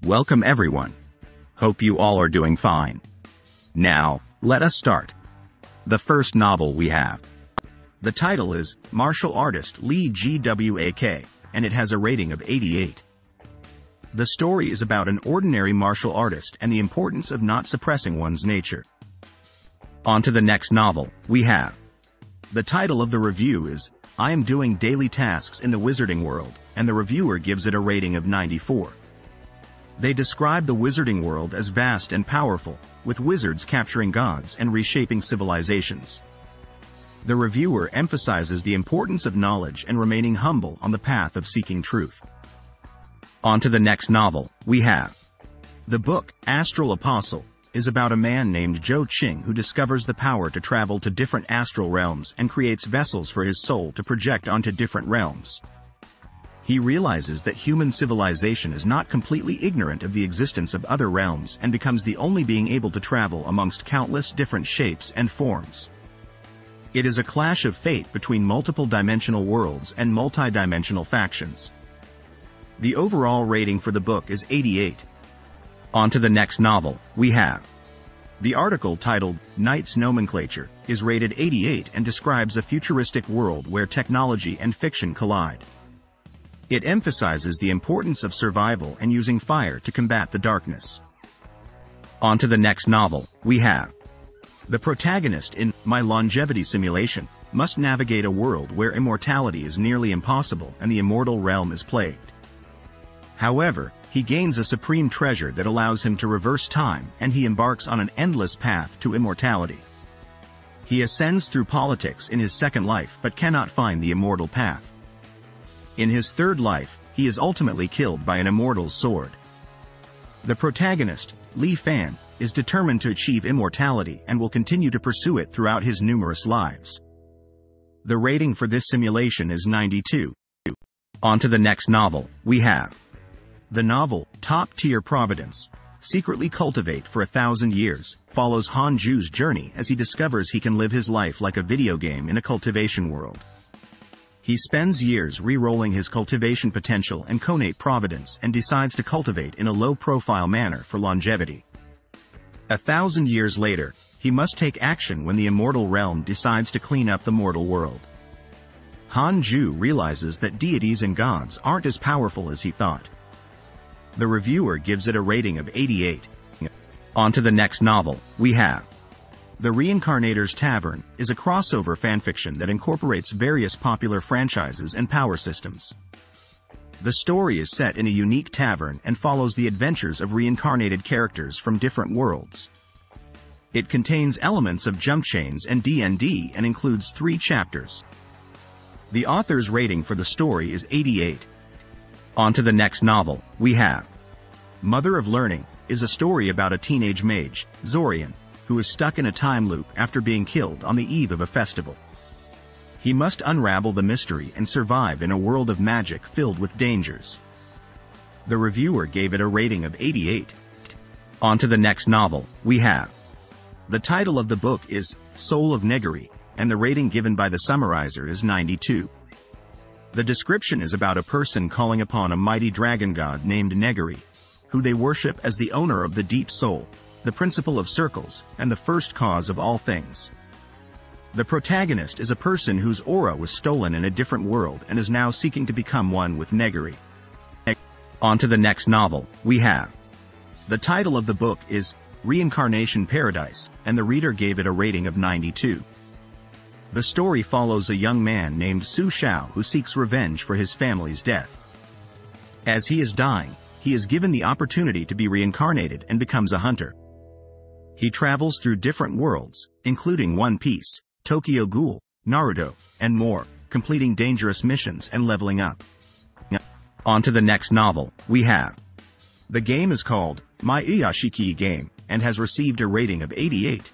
Welcome everyone. Hope you all are doing fine. Now, let us start. The first novel we have. The title is Martial Artist Lee Gwak, and it has a rating of 88. The story is about an ordinary martial artist and the importance of not suppressing one's nature. On to the next novel we have. The title of the review is I Am Doing Daily Tasks in the Wizarding World, and the reviewer gives it a rating of 94. They describe the wizarding world as vast and powerful, with wizards capturing gods and reshaping civilizations. The reviewer emphasizes the importance of knowledge and remaining humble on the path of seeking truth. On to the next novel we have. The book, Astral Apostle, is about a man named Zhou Qing who discovers the power to travel to different astral realms and creates vessels for his soul to project onto different realms. He realizes that human civilization is not completely ignorant of the existence of other realms and becomes the only being able to travel amongst countless different shapes and forms. It is a clash of fate between multiple dimensional worlds and multi-dimensional factions. The overall rating for the book is 88. On to the next novel we have. The article titled Knight's Nomenclature is rated 88 and describes a futuristic world where technology and fiction collide. It emphasizes the importance of survival and using fire to combat the darkness. On to the next novel we have. The protagonist in My Longevity Simulation must navigate a world where immortality is nearly impossible and the immortal realm is plagued. However, he gains a supreme treasure that allows him to reverse time, and he embarks on an endless path to immortality. He ascends through politics in his second life but cannot find the immortal path. In his third life, he is ultimately killed by an immortal's sword. The protagonist, Li Fan, is determined to achieve immortality and will continue to pursue it throughout his numerous lives. The rating for this simulation is 92. On to the next novel we have. The novel, Top Tier Providence, Secretly Cultivate for 1,000 Years, follows Han Ju's journey as he discovers he can live his life like a video game in a cultivation world. He spends years re-rolling his cultivation potential and connate Providence and decides to cultivate in a low-profile manner for longevity. 1,000 years later, he must take action when the immortal realm decides to clean up the mortal world. Han Ju realizes that deities and gods aren't as powerful as he thought. The reviewer gives it a rating of 88. On to the next novel we have. The Reincarnator's Tavern is a crossover fanfiction that incorporates various popular franchises and power systems. The story is set in a unique tavern and follows the adventures of reincarnated characters from different worlds. It contains elements of jump chains and D&D and includes 3 chapters. The author's rating for the story is 88. On to the next novel we have. Mother of Learning is a story about a teenage mage, Zorian, who is stuck in a time loop after being killed on the eve of a festival. He must unravel the mystery and survive in a world of magic filled with dangers. The reviewer gave it a rating of 88. On to the next novel we have. The title of the book is Soul of Negary, and the rating given by the summarizer is 92. The description is about a person calling upon a mighty dragon god named Negary, who they worship as the owner of the deep soul, the principle of circles, and the first cause of all things. The protagonist is a person whose aura was stolen in a different world and is now seeking to become one with Negary. On to the next novel we have. The title of the book is Reincarnation Paradise, and the reader gave it a rating of 92. The story follows a young man named Su Shao who seeks revenge for his family's death. As he is dying, he is given the opportunity to be reincarnated and becomes a hunter. He travels through different worlds, including One Piece, Tokyo Ghoul, Naruto, and more, completing dangerous missions and leveling up. On to the next novel we have. The game is called My Iyashikei Game and has received a rating of 88.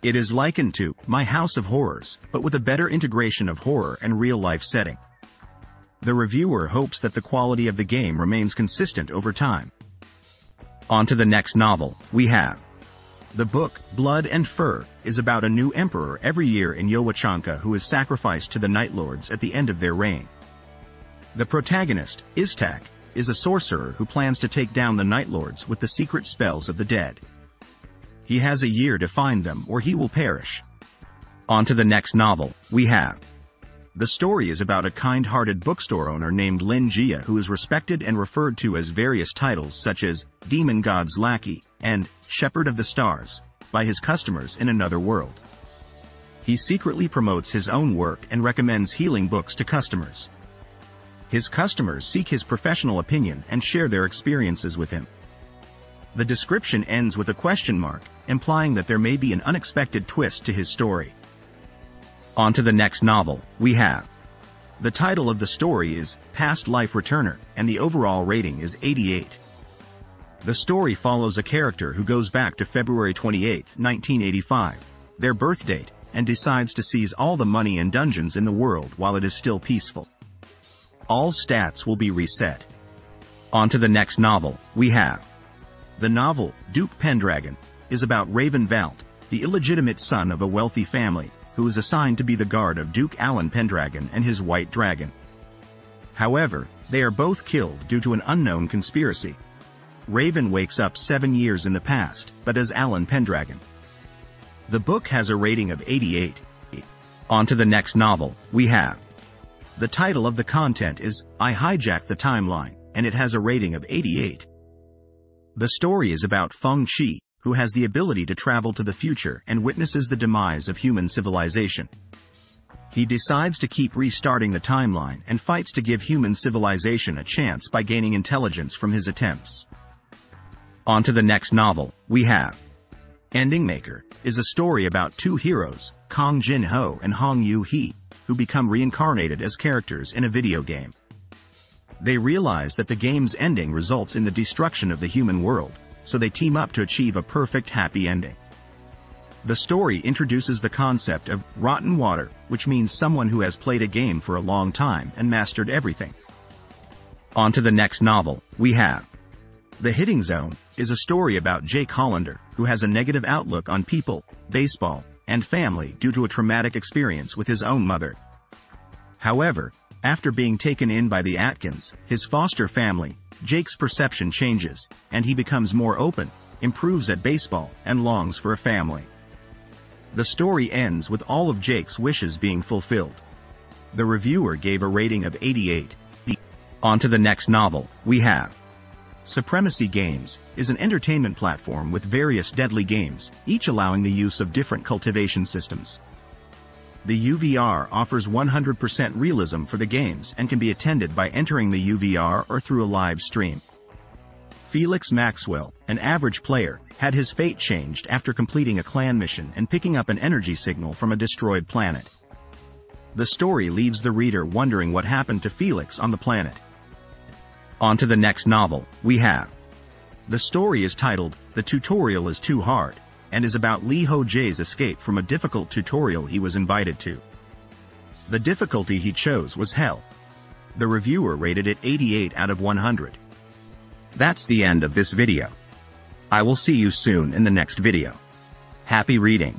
It is likened to My House of Horrors, but with a better integration of horror and real-life setting. The reviewer hopes that the quality of the game remains consistent over time. On to the next novel we have. The book, Blood and Fur, is about a new emperor every year in Yowachanka who is sacrificed to the Night Lords at the end of their reign. The protagonist, Iztak, is a sorcerer who plans to take down the Night Lords with the secret spells of the dead. He has a year to find them or he will perish. On to the next novel, we have. The story is about a kind-hearted bookstore owner named Lin Jia who is respected and referred to as various titles such as Demon God's Lackey and Shepherd of the Stars by his customers in another world. He secretly promotes his own work and recommends healing books to customers. His customers seek his professional opinion and share their experiences with him. The description ends with a question mark, implying that there may be an unexpected twist to his story. On to the next novel, we have. The title of the story is Past Life Returner, and the overall rating is 88. The story follows a character who goes back to February 28, 1985, their birth date, and decides to seize all the money and dungeons in the world while it is still peaceful. All stats will be reset. On to the next novel, we have. The novel, Duke Pendragon, is about Raven Valt, the illegitimate son of a wealthy family, who is assigned to be the guard of Duke Alan Pendragon and his white dragon. However, they are both killed due to an unknown conspiracy. Raven wakes up 7 years in the past, but as Alan Pendragon. The book has a rating of 88. On to the next novel, we have. The title of the content is I Hijacked the Timeline, and it has a rating of 88. The story is about Feng Qi, who has the ability to travel to the future and witnesses the demise of human civilization. He decides to keep restarting the timeline and fights to give human civilization a chance by gaining intelligence from his attempts. On to the next novel, we have. Ending Maker is a story about two heroes, Kong Jin Ho and Hong Yu Hee, who become reincarnated as characters in a video game. They realize that the game's ending results in the destruction of the human world, so they team up to achieve a perfect happy ending. The story introduces the concept of rotten water, which means someone who has played a game for a long time and mastered everything. On to the next novel, we have. The Hitting Zone is a story about Jake Hollander, who has a negative outlook on people, baseball, and family due to a traumatic experience with his own mother. However, after being taken in by the Atkins, his foster family, Jake's perception changes, and he becomes more open, improves at baseball, and longs for a family. The story ends with all of Jake's wishes being fulfilled. The reviewer gave a rating of 88. On to the next novel, we have. Supremacy Games is an entertainment platform with various deadly games, each allowing the use of different cultivation systems. The UVR offers 100% realism for the games and can be attended by entering the UVR or through a live stream. Felix Maxwell, an average player, had his fate changed after completing a clan mission and picking up an energy signal from a destroyed planet. The story leaves the reader wondering what happened to Felix on the planet. On to the next novel, we have. The story is titled, The Tutorial is Too Hard, and is about Li Ho Jae's escape from a difficult tutorial he was invited to. The difficulty he chose was Hell. The reviewer rated it 88 out of 100. That's the end of this video. I will see you soon in the next video. Happy reading.